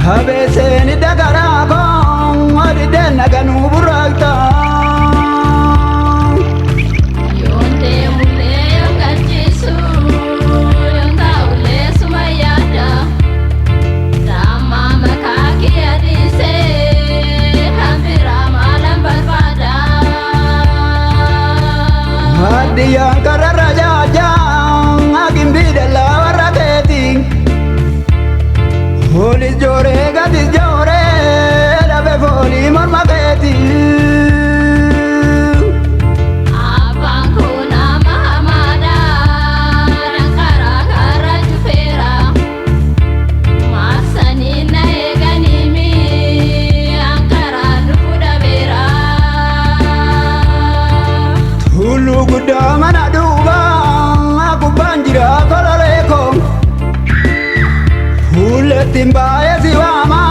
Habeseni dagarako odide naganu burakta Yonde mule yongachisu Yonda ule sumayada Rama makaki adise Hambira malam barbada Hadiya karara jaja Agimbi la waraketi Holy jore gadis jore Labe foli mormaketi Abangku nama Hamada Rangkara kara jufera Masani na eganimi Ankara nufuda bera Hulu gudda mana duba Aku banjira koloreko Hule timbaye siwama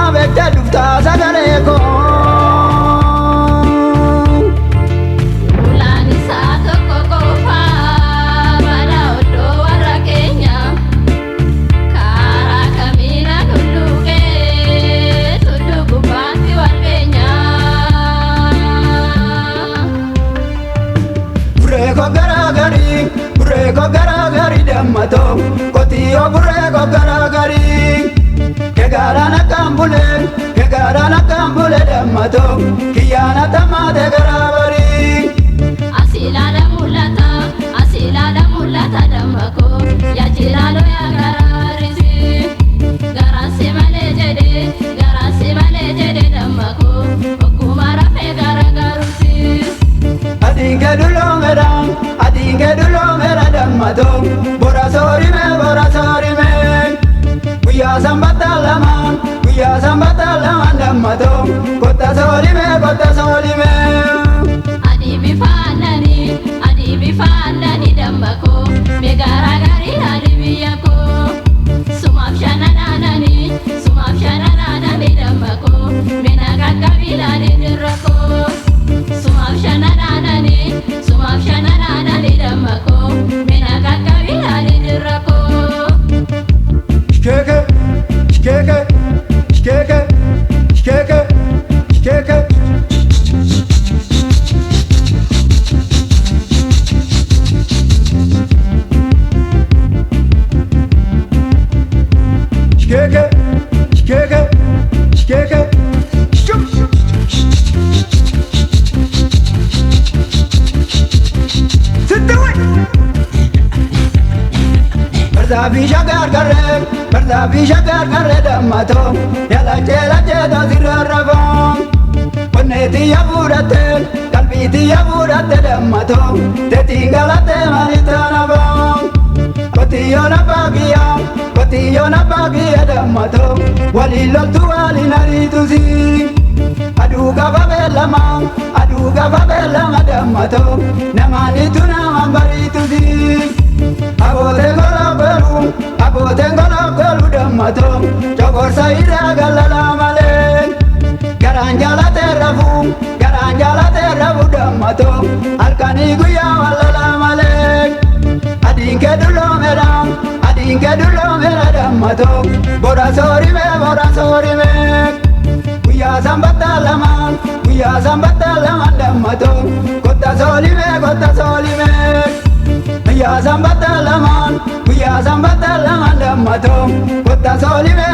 Abekte dufta sagareko Ulani sato kokofa Bada odo warra Kenya Kara kamina nuluke Tulugu bati walbenya Bureko garagari dammato Kotiyo bureko garagari Kegarana kambule dammato Kiyana tamate garabari Asilada mulata damako Ya jiralo ya gararisi Garasi male jede damako Okumara fe garagarusi Adinge dulongera dammato Bora sorime Kuya sambata laman dammato Kota solime Adibi fanani dambako Megaragari adibiyako Sumaf shananani dambako Menagakabila dirako Sumaf shananani dambako Menagakabila dirako Shkeke Barzafi shagar garre dammato Yala jela jeda zirarrabo Onneti yaburatte Kalbiti yaburatte dammato Tetingalate manitanabo Kotiyo na bagiya dammato Waliloltu walinaritusi Aduga babelama dammato Namanitu namanbaritusi Abote ngolokolu dammato Jogorsa ira galala male Garanjala terrafu dammato Alkani guya walala male Adinke dulomera dammato Bora sorime Guya sambata laman dammato Kotta solime Guya sambata laman dammato Kotta solime